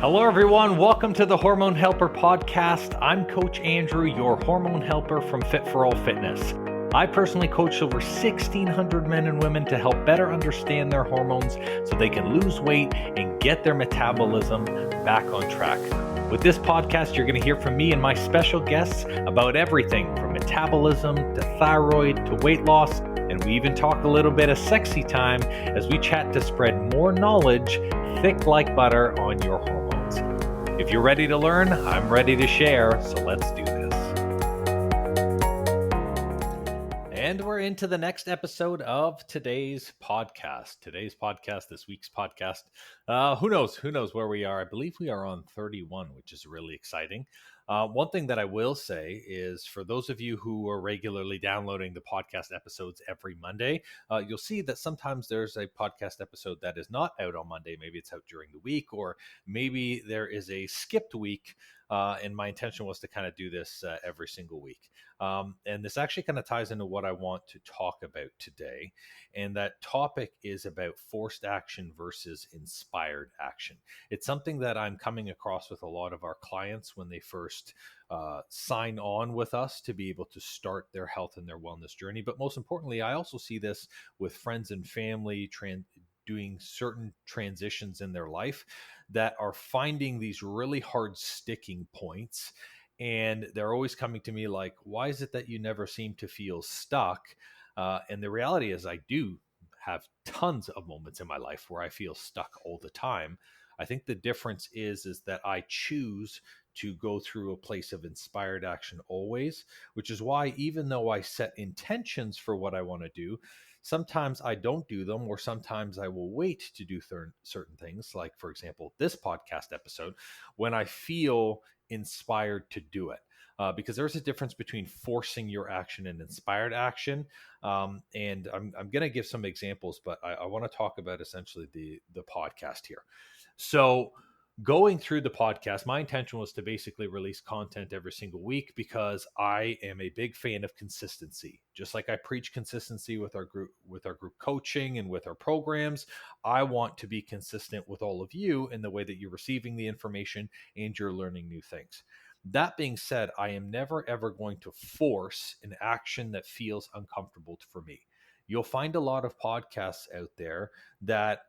Hello, everyone. Welcome to the Hormone Helper podcast. I'm Coach Andrew, your hormone helper from Fit for All Fitness. I personally coach over 1,600 men and women to help better understand their hormones so they can lose weight and get their metabolism back on track. With this podcast, you're going to hear from me and my special guests about everything from metabolism to thyroid to weight loss. And we even talk a little bit of sexy time as we chat to spread more knowledge thick like butter on your hormones. If you're ready to learn, I'm ready to share, so let's do this. And we're into the next episode of today's podcast. This week's podcast. Who knows where we are? I believe we are on 31, which is really exciting. One thing that I will say is for those of you who are regularly downloading the podcast episodes every Monday, you'll see that sometimes there's a podcast episode that is not out on Monday. Maybe it's out during the week, or maybe there is a skipped week. And my intention was to kind of do this every single week. And this actually kind of ties into what I want to talk about today. And that topic is about forced action versus inspired action. It's something that I'm coming across with a lot of our clients when they first sign on with us to be able to start their health and their wellness journey. But most importantly, I also see this with friends and family doing certain transitions in their life that are finding these really hard sticking points. And they're always coming to me like, why is it that you never seem to feel stuck? And the reality is I do have tons of moments in my life where I feel stuck all the time. I think the difference is that I choose to go through a place of inspired action always, which is why even though I set intentions for what I want to do, sometimes I don't do them, or sometimes I will wait to do certain things, like, for example, this podcast episode, when I feel inspired to do it. Because there's a difference between forcing your action and inspired action. And I'm going to give some examples, but I want to talk about essentially the podcast here. So going through the podcast, my intention was to basically release content every single week because I am a big fan of consistency. Just like I preach consistency with our group coaching and with our programs, I want to be consistent with all of you in the way that you're receiving the information and you're learning new things. That being said, I am never ever going to force an action that feels uncomfortable for me. You'll find a lot of podcasts out there that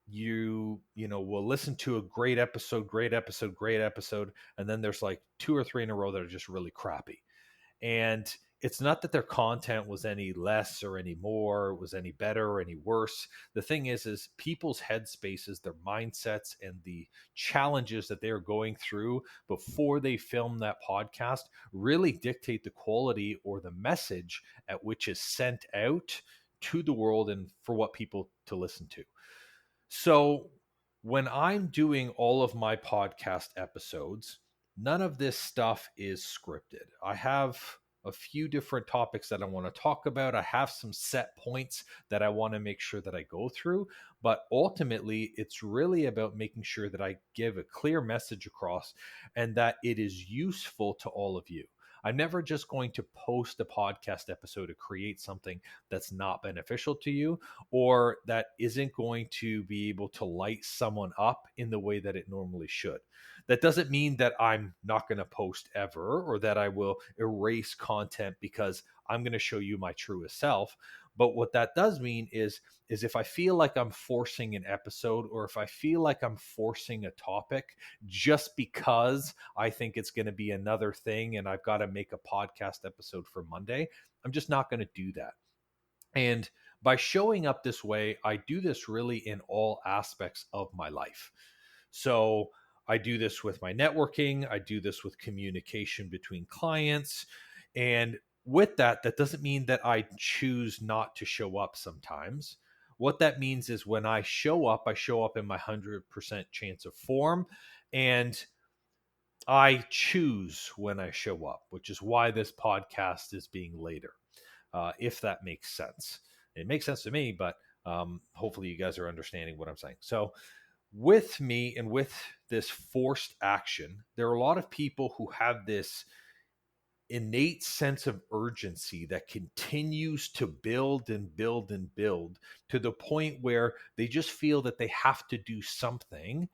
you will listen to a great episode, and then there's like 2 or 3 in a row that are just really crappy. And it's not that their content was any less or any more, was any better or any worse. The thing is people's headspaces, their mindsets, and the challenges that they are going through before they film that podcast really dictate the quality or the message at which is sent out to the world and for what people to listen to. So when I'm doing all of my podcast episodes, none of this stuff is scripted. I have a few different topics that I want to talk about. I have some set points that I want to make sure that I go through, but ultimately it's really about making sure that I give a clear message across and that it is useful to all of you. I'm never just going to post a podcast episode to create something that's not beneficial to you or that isn't going to be able to light someone up in the way that it normally should. That doesn't mean that I'm not going to post ever or that I will erase content because I'm going to show you my truest self. But what that does mean is if I feel like I'm forcing an episode or if I feel like I'm forcing a topic just because I think it's going to be another thing and I've got to make a podcast episode for Monday, I'm just not going to do that. And by showing up this way, I do this really in all aspects of my life. So I do this with my networking. I do this with communication between clients. And with that doesn't mean that I choose not to show up sometimes. What that means is when I show up in my 100% chance of form, and I choose when I show up, which is why this podcast is being later, if that makes sense. It makes sense to me, but hopefully you guys are understanding what I'm saying. So with me and with this forced action, there are a lot of people who have this innate sense of urgency that continues to build and build and build to the point where they just feel that they have to do something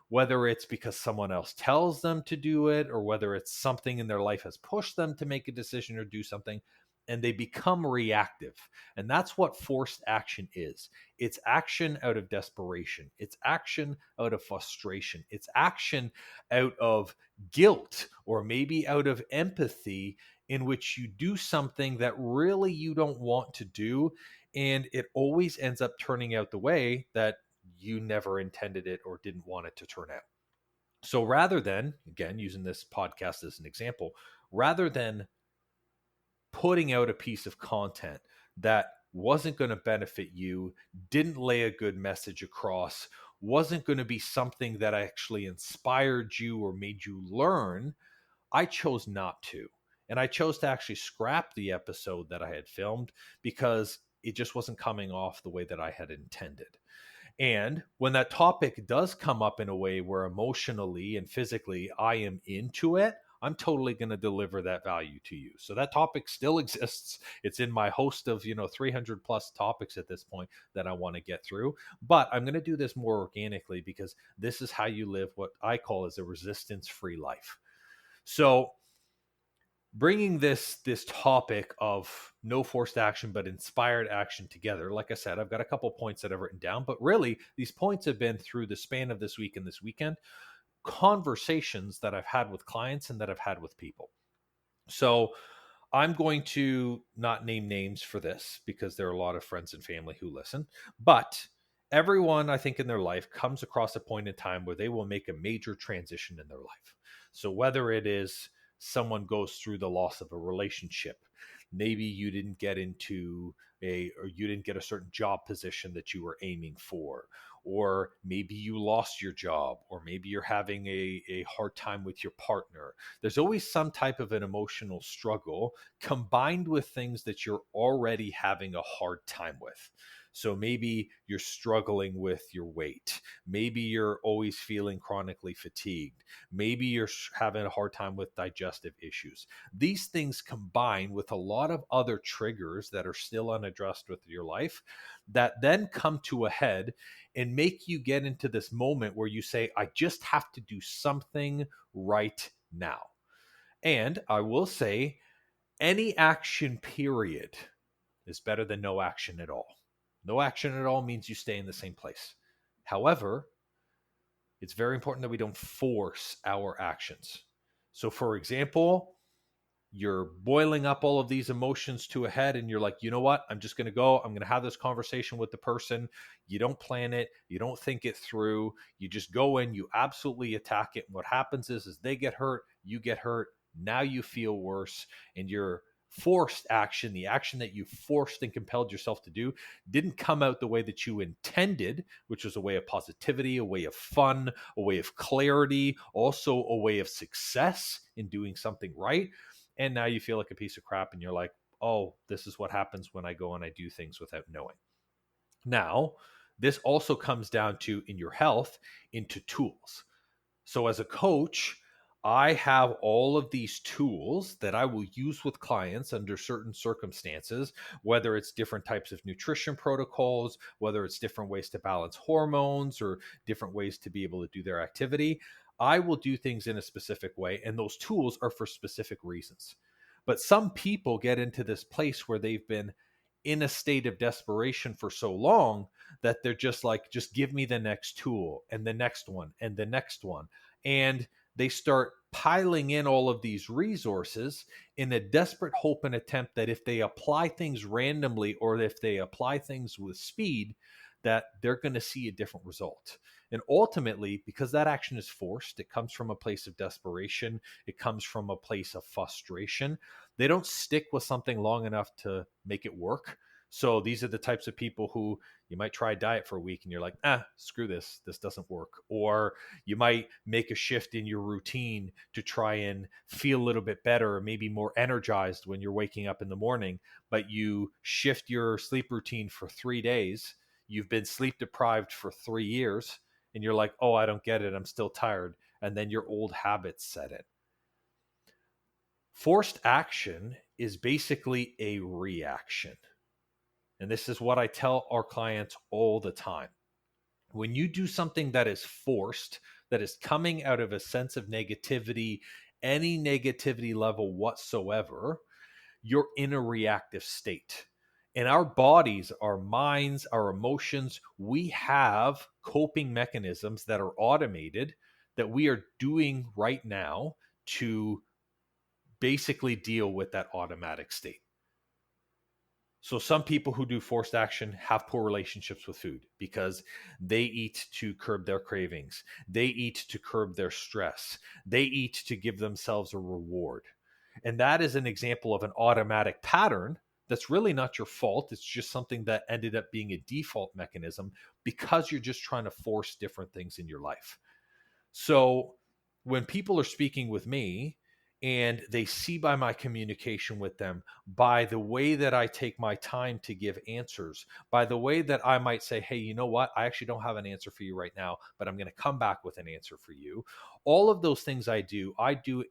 whether it's because someone else tells them to do it or whether it's something in their life has pushed them to make a decision or do something, and they become reactive. And that's what forced action is. It's action out of desperation, it's action out of frustration, it's action out of guilt, or maybe out of empathy, in which you do something that really you don't want to do, and it always ends up turning out the way that you never intended it or didn't want it to turn out. So rather than, again, using this podcast as an example, rather than putting out a piece of content that wasn't going to benefit you, didn't lay a good message across, wasn't going to be something that actually inspired you or made you learn, I chose not to. And I chose to actually scrap the episode that I had filmed because it just wasn't coming off the way that I had intended. And when that topic does come up in a way where emotionally and physically I am into it, I'm totally going to deliver that value to you. So that topic still exists. It's in my host of, 300 plus topics at this point that I want to get through. But I'm going to do this more organically because this is how you live what I call as a resistance-free life. So bringing this topic of no forced action but inspired action together, like I said, I've got a couple points that I've written down, but really these points have been through the span of this week and this weekend, conversations that I've had with clients and that I've had with people. So I'm going to not name names for this because there are a lot of friends and family who listen, but everyone, I think, in their life comes across a point in time where they will make a major transition in their life. So whether it is someone goes through the loss of a relationship, maybe you didn't get or you didn't get a certain job position that you were aiming for, or maybe you lost your job, or maybe you're having a hard time with your partner. There's always some type of an emotional struggle combined with things that you're already having a hard time with. So maybe you're struggling with your weight. Maybe you're always feeling chronically fatigued. Maybe you're having a hard time with digestive issues. These things combine with a lot of other triggers that are still unaddressed with your life that then come to a head and make you get into this moment where you say, I just have to do something right now. And I will say, any action period is better than no action at all. No action at all means you stay in the same place. However, it's very important that we don't force our actions. So, for example, you're boiling up all of these emotions to a head and you're like, you know what? I'm just going to go. I'm going to have this conversation with the person. You don't plan it. You don't think it through. You just go in, you absolutely attack it. And what happens is they get hurt, you get hurt. Now you feel worse, and your forced action, the action that you forced and compelled yourself to do, didn't come out the way that you intended, which was a way of positivity, a way of fun, a way of clarity, also a way of success in doing something right. And now you feel like a piece of crap and you're like, oh, this is what happens when I go and I do things without knowing. Now, this also comes down to, in your health, into tools. So as a coach, I have all of these tools that I will use with clients under certain circumstances, whether it's different types of nutrition protocols, whether it's different ways to balance hormones or different ways to be able to do their activity. I will do things in a specific way, and those tools are for specific reasons. But some people get into this place where they've been in a state of desperation for so long that they're just like, just give me the next tool and the next one and the next one. And they start piling in all of these resources in a desperate hope and attempt that if they apply things randomly or if they apply things with speed, that they're going to see a different result. And ultimately, because that action is forced, it comes from a place of desperation, it comes from a place of frustration. They don't stick with something long enough to make it work. So these are the types of people who you might try a diet for a week and you're like, screw this doesn't work. Or you might make a shift in your routine to try and feel a little bit better or maybe more energized when you're waking up in the morning, but you shift your sleep routine for 3 days. You've been sleep deprived for 3 years and you're like, oh, I don't get it, I'm still tired. And then your old habits set in. Forced action is basically a reaction. And this is what I tell our clients all the time. When you do something that is forced, that is coming out of a sense of negativity, any negativity level whatsoever, you're in a reactive state. And our bodies, our minds, our emotions, we have coping mechanisms that are automated that we are doing right now to basically deal with that automatic state. So some people who do forced action have poor relationships with food because they eat to curb their cravings. They eat to curb their stress. They eat to give themselves a reward. And that is an example of an automatic pattern that's really not your fault. It's just something that ended up being a default mechanism because you're just trying to force different things in your life. So when people are speaking with me and they see by my communication with them, by the way that I take my time to give answers, by the way that I might say, hey, you know what? I actually don't have an answer for you right now, but I'm going to come back with an answer for you. All of those things I do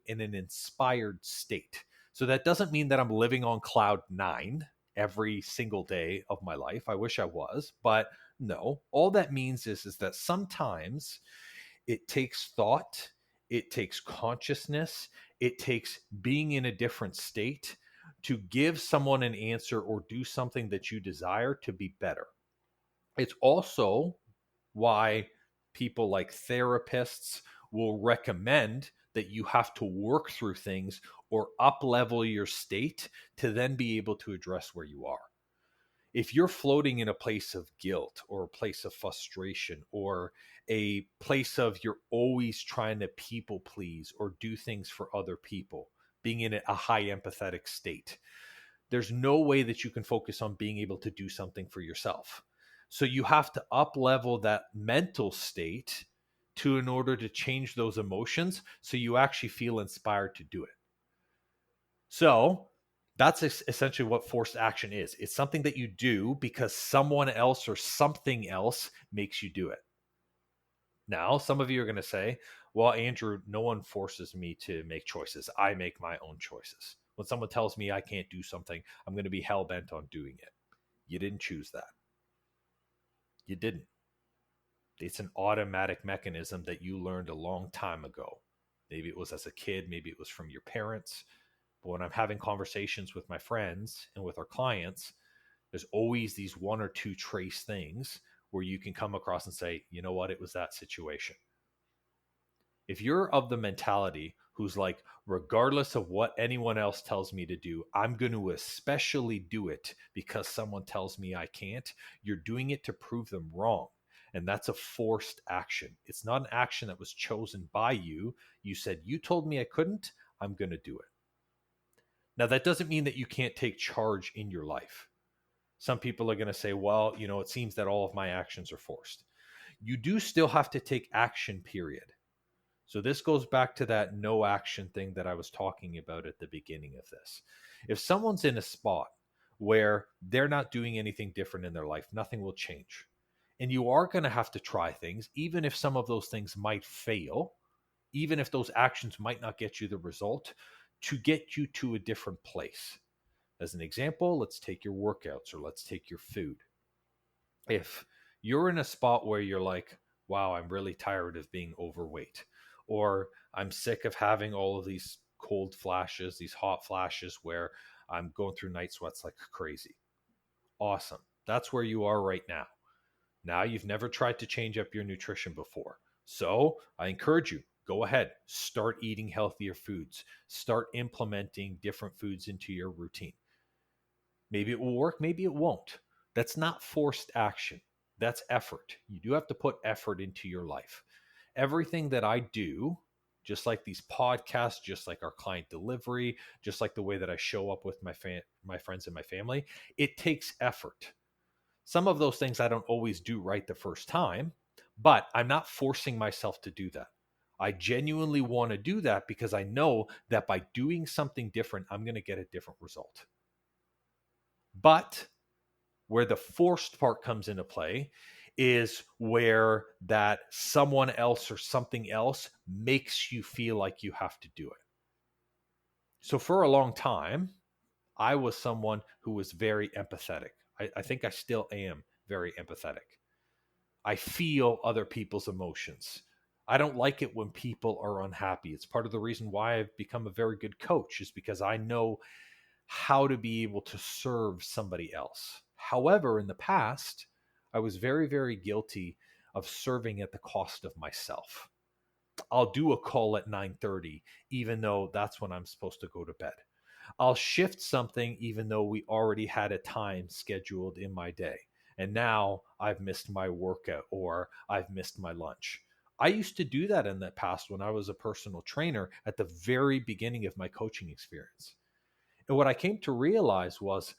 in an inspired state. So that doesn't mean that I'm living on cloud nine every single day of my life. I wish I was, but no. All that means is that sometimes it takes thought, it takes consciousness, it takes being in a different state to give someone an answer or do something that you desire to be better. It's also why people like therapists will recommend that you have to work through things or up level your state to then be able to address where you are. If you're floating in a place of guilt or a place of frustration or a place of you're always trying to people please or do things for other people, being in a high empathetic state, there's no way that you can focus on being able to do something for yourself. So you have to up level that mental state to in order to change those emotions so you actually feel inspired to do it. So that's essentially what forced action is. It's something that you do because someone else or something else makes you do it. Now, some of you are going to say, well, Andrew, no one forces me to make choices. I make my own choices. When someone tells me I can't do something, I'm going to be hell bent on doing it. You didn't choose that. You didn't. It's an automatic mechanism that you learned a long time ago. Maybe it was as a kid, maybe it was from your parents. But when I'm having conversations with my friends and with our clients, there's always these one or two trace things where you can come across and say, you know what, it was that situation. If you're of the mentality who's like, regardless of what anyone else tells me to do, I'm going to especially do it because someone tells me I can't, you're doing it to prove them wrong. And that's a forced action. It's not an action that was chosen by you. You said, you told me I couldn't, I'm going to do it. Now, that doesn't mean that you can't take charge in your life. Some people are going to say, well, it seems that all of my actions are forced. You do still have to take action, period. So this goes back to that no action thing that I was talking about at the beginning of this. If someone's in a spot where they're not doing anything different in their life, nothing will change. And you are going to have to try things, even if some of those things might fail, even if those actions might not get you the result, to get you to a different place. As an example, let's take your workouts or let's take your food. If you're in a spot where you're like, wow, I'm really tired of being overweight, or I'm sick of having all of these cold flashes, these hot flashes where I'm going through night sweats like crazy. Awesome. That's where you are right now. Now you've never tried to change up your nutrition before. So I encourage you, go ahead, start eating healthier foods, start implementing different foods into your routine. Maybe it will work, maybe it won't. That's not forced action. That's effort. You do have to put effort into your life. Everything that I do, just like these podcasts, just like our client delivery, just like the way that I show up with my friends and my family, it takes effort. Some of those things I don't always do right the first time, but I'm not forcing myself to do that. I genuinely want to do that because I know that by doing something different, I'm going to get a different result. But where the forced part comes into play is where that someone else or something else makes you feel like you have to do it. So for a long time, I was someone who was very empathetic. I think I still am very empathetic. I feel other people's emotions. I don't like it when people are unhappy. It's part of the reason why I've become a very good coach, is because I know how to be able to serve somebody else. However, in the past, I was very, very guilty of serving at the cost of myself. I'll do a call at 9:30 even though that's when I'm supposed to go to bed. I'll shift something even though we already had a time scheduled in my day. And now I've missed my workout or I've missed my lunch. I used to do that in the past when I was a personal trainer at the very beginning of my coaching experience. And what I came to realize was,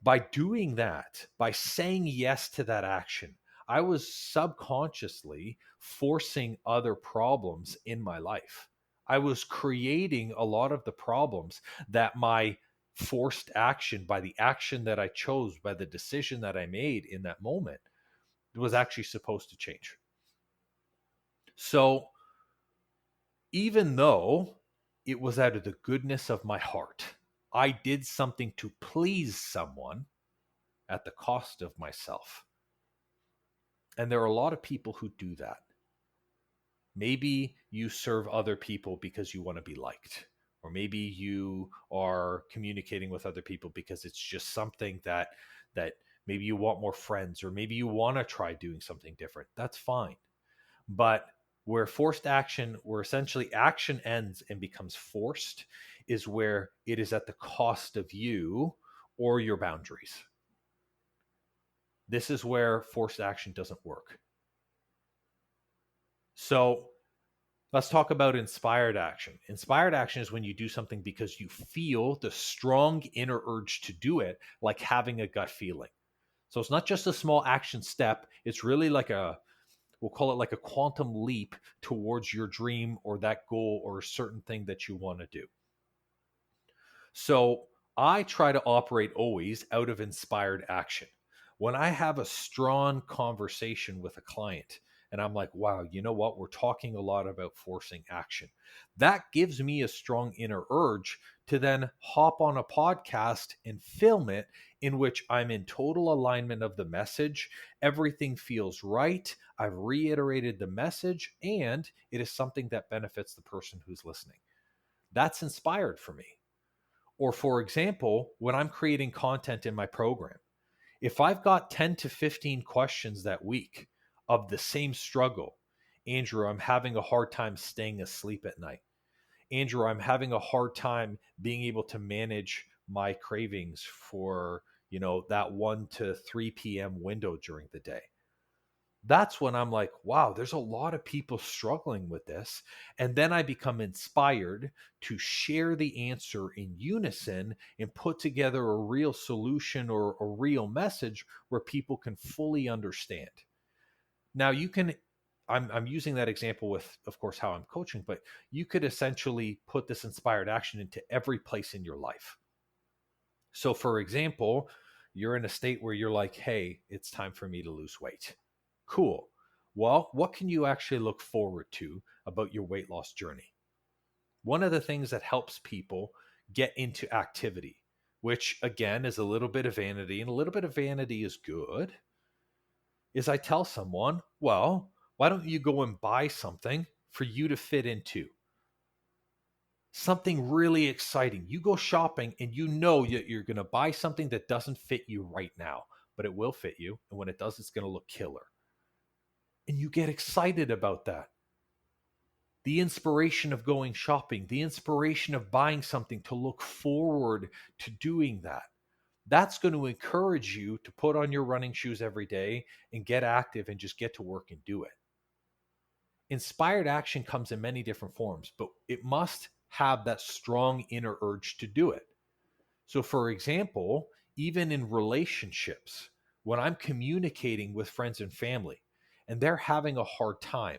by doing that, by saying yes to that action, I was subconsciously forcing other problems in my life. I was creating a lot of the problems that my forced action, by the action that I chose, by the decision that I made in that moment, was actually supposed to change. So even though it was out of the goodness of my heart, I did something to please someone at the cost of myself. And there are a lot of people who do that. Maybe you serve other people because you want to be liked, or maybe you are communicating with other people because it's just something that maybe you want more friends, or maybe you want to try doing something different. That's fine. But where forced action, where essentially action ends and becomes forced, is where it is at the cost of you or your boundaries. This is where forced action doesn't work. So let's talk about inspired action. Inspired action is when you do something because you feel the strong inner urge to do it, like having a gut feeling. So it's not just a small action step, it's really like we'll call it like a quantum leap towards your dream or that goal or a certain thing that you want to do. So I try to operate always out of inspired action. When I have a strong conversation with a client and I'm like, wow, you know what? We're talking a lot about forcing action. That gives me a strong inner urge to then hop on a podcast and film it, in which I'm in total alignment of the message. Everything feels right. I've reiterated the message, and it is something that benefits the person who's listening. That's inspired for me. Or, for example, when I'm creating content in my program, if I've got 10 to 15 questions that week of the same struggle, Andrew, I'm having a hard time staying asleep at night. Andrew, I'm having a hard time being able to manage my cravings for, that 1 to 3 p.m. window during the day. That's when I'm like, wow, there's a lot of people struggling with this. And then I become inspired to share the answer in unison and put together a real solution or a real message where people can fully understand. Now, I'm using that example with, of course, how I'm coaching, but you could essentially put this inspired action into every place in your life. So, for example, you're in a state where you're like, hey, it's time for me to lose weight. Cool. Well, what can you actually look forward to about your weight loss journey? One of the things that helps people get into activity, which again is a little bit of vanity, and a little bit of vanity is good, is I tell someone, well, why don't you go and buy something for you to fit into? Something really exciting. You go shopping and you know that you're going to buy something that doesn't fit you right now, but it will fit you. And when it does, it's going to look killer. And you get excited about that. The inspiration of going shopping, the inspiration of buying something, to look forward to doing that. That's going to encourage you to put on your running shoes every day and get active and just get to work and do it. Inspired action comes in many different forms, but it must have that strong inner urge to do it. So, for example, even in relationships, when I'm communicating with friends and family and they're having a hard time,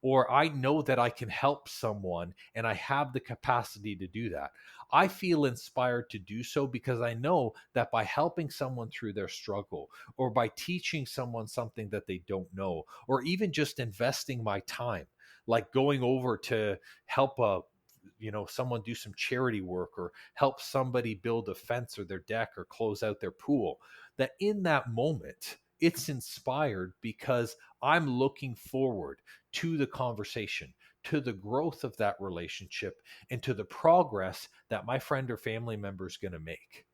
or I know that I can help someone and I have the capacity to do that, I feel inspired to do so because I know that by helping someone through their struggle, or by teaching someone something that they don't know, or even just investing my time, like going over to help someone do some charity work, or help somebody build a fence or their deck or close out their pool, that in that moment It's inspired because I'm looking forward to the conversation, to the growth of that relationship, and to the progress that my friend or family member is going to make.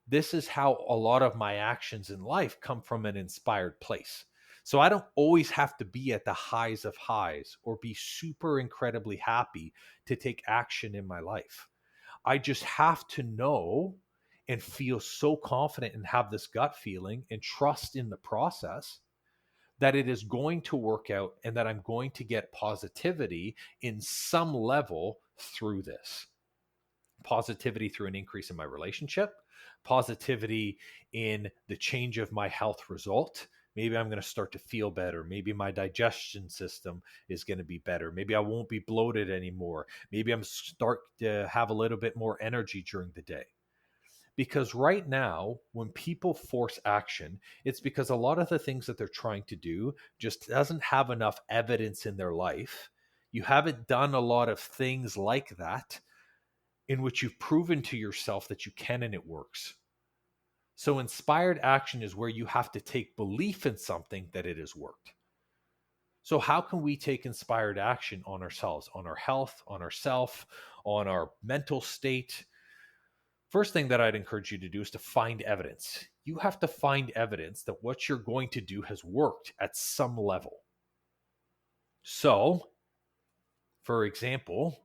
This is how a lot of my actions in life come from an inspired place. So I don't always have to be at the highs of highs or be super incredibly happy to take action in my life. I just have to know and feel so confident and have this gut feeling and trust in the process that it is going to work out and that I'm going to get positivity in some level through this. Positivity through an increase in my relationship, positivity in the change of my health result. Maybe I'm going to start to feel better. Maybe my digestion system is going to be better. Maybe I won't be bloated anymore. Maybe I'm start to have a little bit more energy during the day. Because right now, when people force action, it's because a lot of the things that they're trying to do just doesn't have enough evidence in their life. You haven't done a lot of things like that in which you've proven to yourself that you can and it works. So inspired action is where you have to take belief in something that it has worked. So how can we take inspired action on ourselves, on our health, on ourself, on our mental state? First thing that I'd encourage you to do is to find evidence. You have to find evidence that what you're going to do has worked at some level. So, for example,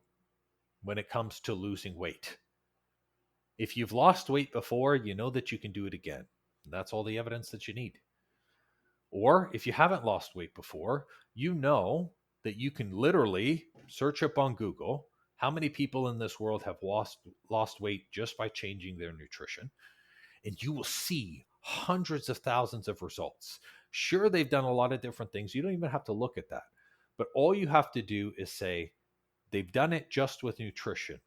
when it comes to losing weight, if you've lost weight before, you know that you can do it again. That's all the evidence that you need. Or if you haven't lost weight before, you know that you can literally search up on Google how many people in this world have lost weight just by changing their nutrition, and you will see hundreds of thousands of results. Sure, they've done a lot of different things. You don't even have to look at that. But all you have to do is say, they've done it just with nutrition.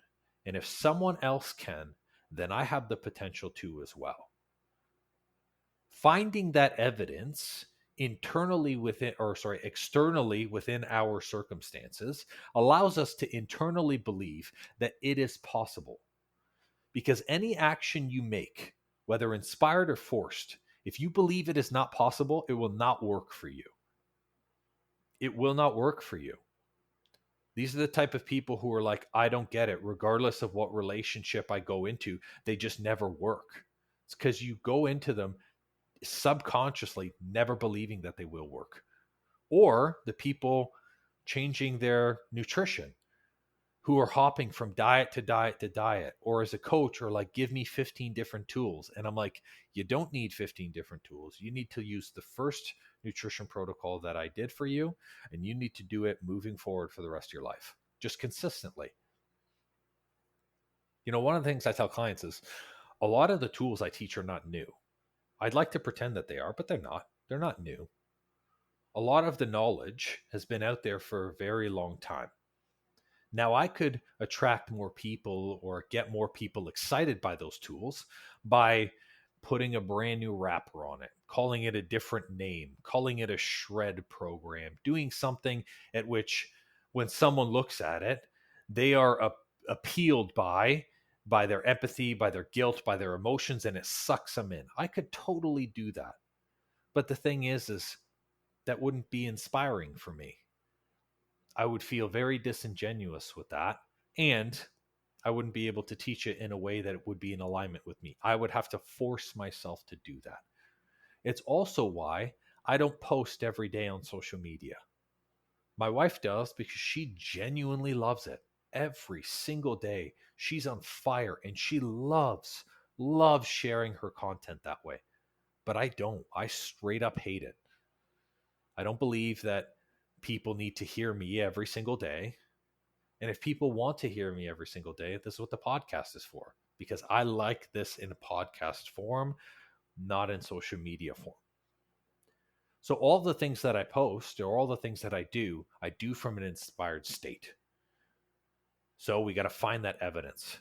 And if someone else can, then I have the potential to as well. Finding that evidence externally within our circumstances allows us to internally believe that it is possible. Because any action you make, whether inspired or forced, if you believe it is not possible, it will not work for you. It will not work for you. These are the type of people who are like, I don't get it. Regardless of what relationship I go into, they just never work. It's because you go into them subconsciously never believing that they will work. Or the people changing their nutrition, who are hopping from diet to diet to diet, or as a coach are like, give me 15 different tools. And I'm like, you don't need 15 different tools. You need to use the first nutrition protocol that I did for you, and you need to do it moving forward for the rest of your life, just consistently. You know, one of the things I tell clients is a lot of the tools I teach are not new. I'd like to pretend that they are, but they're not. They're not new. A lot of the knowledge has been out there for a very long time. Now, I could attract more people or get more people excited by those tools by putting a brand new wrapper on it, calling it a different name, calling it a shred program, doing something at which when someone looks at it, they are appealed by their empathy, by their guilt, by their emotions, and it sucks them in. I could totally do that. But the thing is that wouldn't be inspiring for me. I would feel very disingenuous with that, and I wouldn't be able to teach it in a way that it would be in alignment with me. I would have to force myself to do that. It's also why I don't post every day on social media. My wife does because she genuinely loves it. Every single day, she's on fire and she loves sharing her content that way. But I don't. I straight up hate it. I don't believe that people need to hear me every single day. And if people want to hear me every single day, this is what the podcast is for. Because I like this in a podcast form, not in social media form. So all the things that I post or all the things that I do from an inspired state. So we got to find that evidence.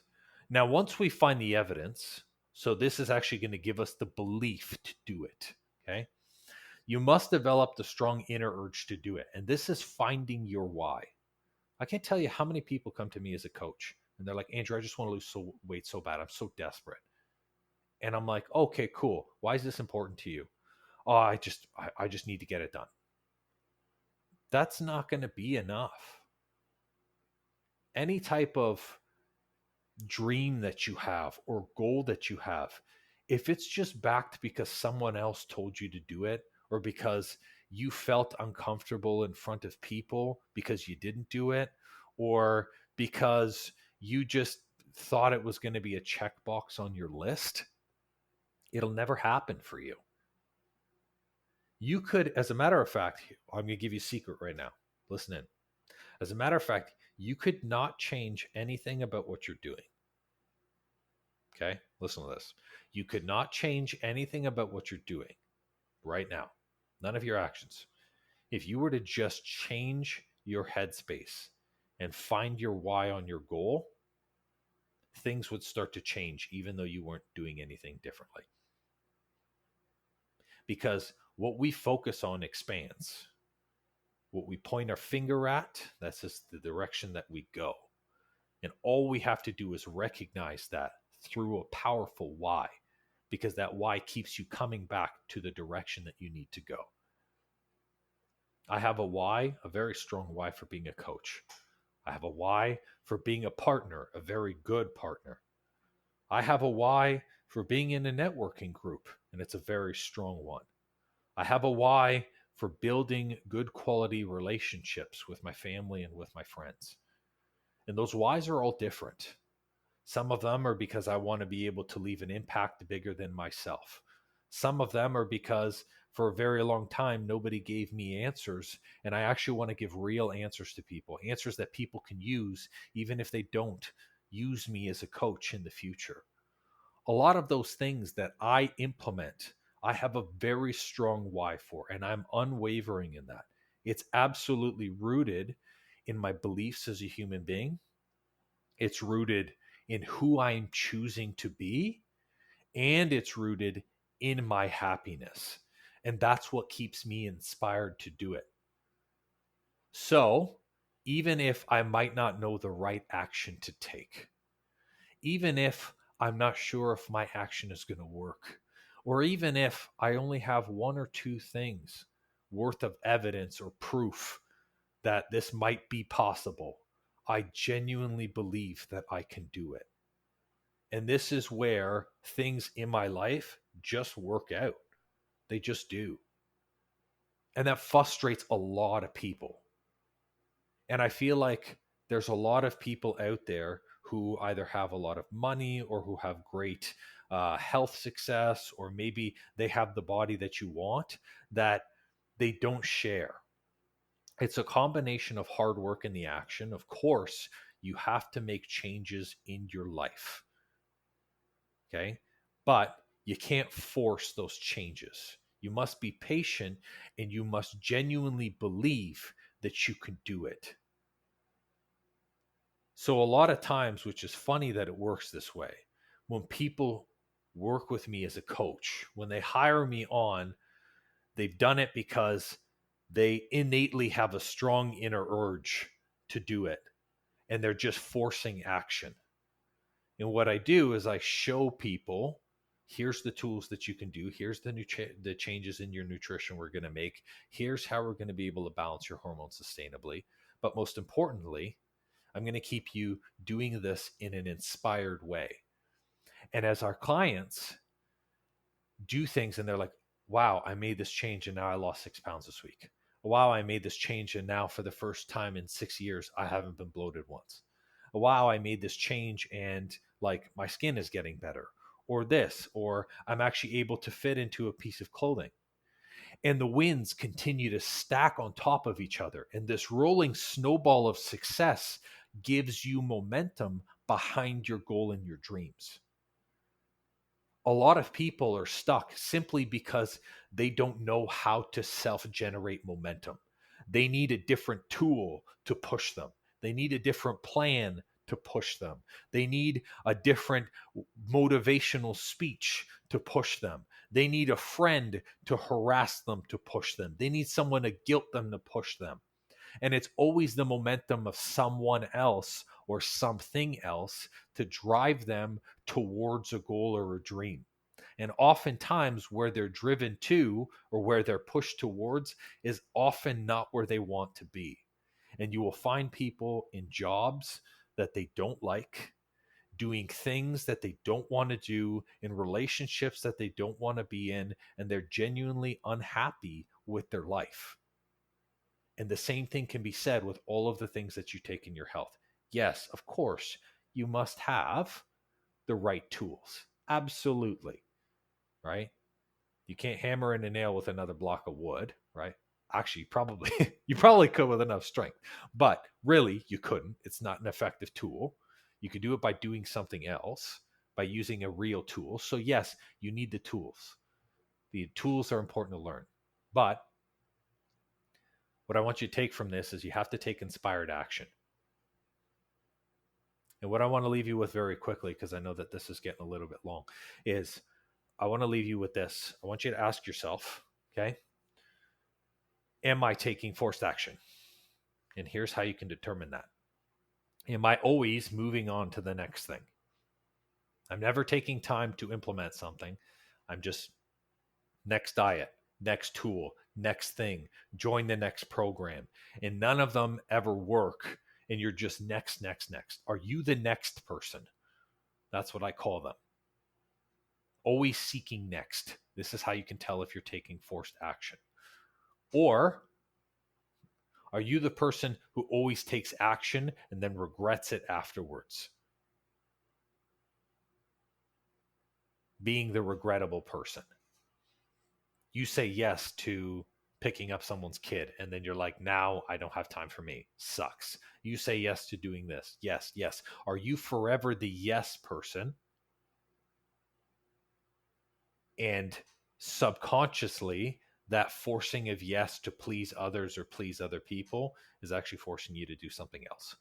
Now, once we find the evidence, so this is actually going to give us the belief to do it. Okay. You must develop the strong inner urge to do it. And this is finding your why. I can't tell you how many people come to me as a coach and they're like, Andrew, I just want to lose weight so bad. I'm so desperate. And I'm like, okay, cool. Why is this important to you? oh, I just need to get it done. That's not going to be enough. Any type of dream that you have or goal that you have, if it's just backed because someone else told you to do it, or because you felt uncomfortable in front of people because you didn't do it, or because you just thought it was going to be a checkbox on your list, it'll never happen for you. You could, as a matter of fact, I'm going to give you a secret right now. Listen in. As a matter of fact, you could not change anything about what you're doing. Okay, listen to this. You could not change anything about what you're doing right now, none of your actions. If you were to just change your headspace and find your why on your goal, things would start to change even though you weren't doing anything differently. Because what we focus on expands. What we point our finger at, that's just the direction that we go. And all we have to do is recognize that through a powerful why, because that why keeps you coming back to the direction that you need to go. I have a why, a very strong why for being a coach. I have a why for being a partner, a very good partner. I have a why for being in a networking group, and it's a very strong one. I have a why for building good quality relationships with my family and with my friends. And those whys are all different. Some of them are because I want to be able to leave an impact bigger than myself. Some of them are because for a very long time, nobody gave me answers. And I actually want to give real answers to people, answers that people can use, even if they don't use me as a coach in the future. A lot of those things that I implement, I have a very strong why for, and I'm unwavering in that. It's absolutely rooted in my beliefs as a human being. It's rooted in who I'm choosing to be, and it's rooted in my happiness. And that's what keeps me inspired to do it. So, even if I might not know the right action to take, even if I'm not sure if my action is going to work, or even if I only have one or two things worth of evidence or proof that this might be possible, I genuinely believe that I can do it. And this is where things in my life just work out. They just do. And that frustrates a lot of people. And I feel like there's a lot of people out there who either have a lot of money or who have great health success, or maybe they have the body that you want, that they don't share. It's a combination of hard work and the action. Of course, you have to make changes in your life. Okay. But you can't force those changes. You must be patient, and you must genuinely believe that you can do it. So, a lot of times, which is funny that it works this way, when people work with me as a coach, when they hire me on, they've done it because they innately have a strong inner urge to do it, and they're just forcing action. And what I do is I show people, here's the tools that you can do. Here's the changes in your nutrition we're going to make. Here's how we're going to be able to balance your hormones sustainably. But most importantly, I'm going to keep you doing this in an inspired way. And as our clients do things and they're like, wow, I made this change and now I lost 6 pounds this week. Wow, I made this change and now for the first time in 6 years, I haven't been bloated once. Wow, I made this change and like my skin is getting better, or this, or I'm actually able to fit into a piece of clothing. And the wins continue to stack on top of each other. And this rolling snowball of success gives you momentum behind your goal and your dreams. A lot of people are stuck simply because they don't know how to self-generate momentum. They need a different tool to push them. They need a different plan to push them. They need a different motivational speech to push them. They need a friend to harass them to push them. They need someone to guilt them to push them. And it's always the momentum of someone else or something else to drive them towards a goal or a dream. And oftentimes where they're driven to or where they're pushed towards is often not where they want to be. And you will find people in jobs that they don't like, doing things that they don't want to do, in relationships that they don't want to be in, and they're genuinely unhappy with their life. And the same thing can be said with all of the things that you take in your health. Yes, of course, you must have the right tools. Absolutely. Right? You can't hammer in a nail with another block of wood, right? Actually, probably you probably could with enough strength, but really you couldn't. It's not an effective tool. You could do it by doing something else, by using a real tool. So yes, you need the tools. The tools are important to learn. But what I want you to take from this is you have to take inspired action. And what I want to leave you with very quickly, because I know that this is getting a little bit long, is I want to leave you with this. I want you to ask yourself, okay, am I taking forced action? And here's how you can determine that. Am I always moving on to the next thing? I'm never taking time to implement something. I'm just next diet, next tool, next thing, join the next program. And none of them ever work. And you're just next. Are you the next person? That's what I call them. Always seeking next. This is how you can tell if you're taking forced action. Or are you the person who always takes action and then regrets it afterwards? Being the regrettable person. You say yes to picking up someone's kid, and then you're like, now I don't have time for me. Sucks. You say yes to doing this. Yes. Are you forever the yes person? And subconsciously, that forcing of yes to please others or please other people is actually forcing you to do something else.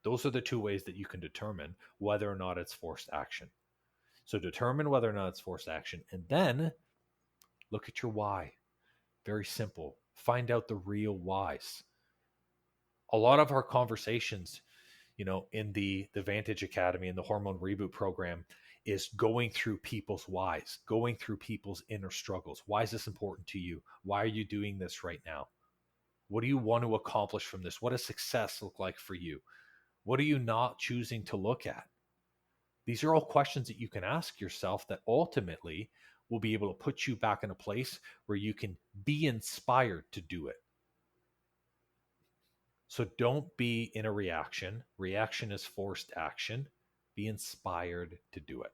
Those are the two ways that you can determine whether or not it's forced action. So determine whether or not it's forced action, and then look at your why. Very simple. Find out the real whys. A lot of our conversations, in the Vantage Academy and the Hormone Reboot program is going through people's whys, going through people's inner struggles. Why is this important to you? Why are you doing this right now? What do you want to accomplish from this? What does success look like for you? What are you not choosing to look at? These are all questions that you can ask yourself that ultimately will be able to put you back in a place where you can be inspired to do it. So don't be in a reaction. Reaction is forced action. Be inspired to do it.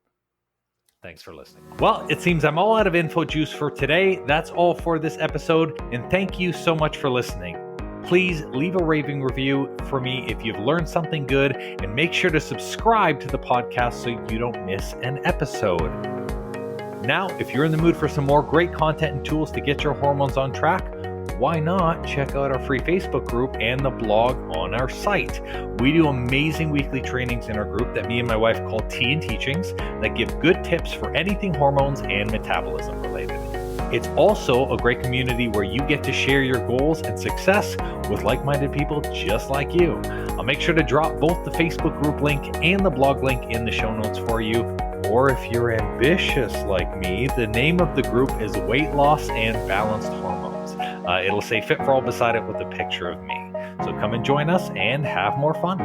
Thanks for listening. Well, it seems I'm all out of info juice for today. That's all for this episode. And thank you so much for listening. Please leave a raving review for me if you've learned something good, and make sure to subscribe to the podcast so you don't miss an episode. Now, if you're in the mood for some more great content and tools to get your hormones on track, why not check out our free Facebook group and the blog on our site? We do amazing weekly trainings in our group that me and my wife call Tea and Teachings that give good tips for anything hormones and metabolism related. It's also a great community where you get to share your goals and success with like-minded people just like you. I'll make sure to drop both the Facebook group link and the blog link in the show notes for you. Or if you're ambitious like me, the name of the group is Weight Loss and Balanced Hormones. It'll say Fit for All beside it with a picture of me. So come and join us and have more fun.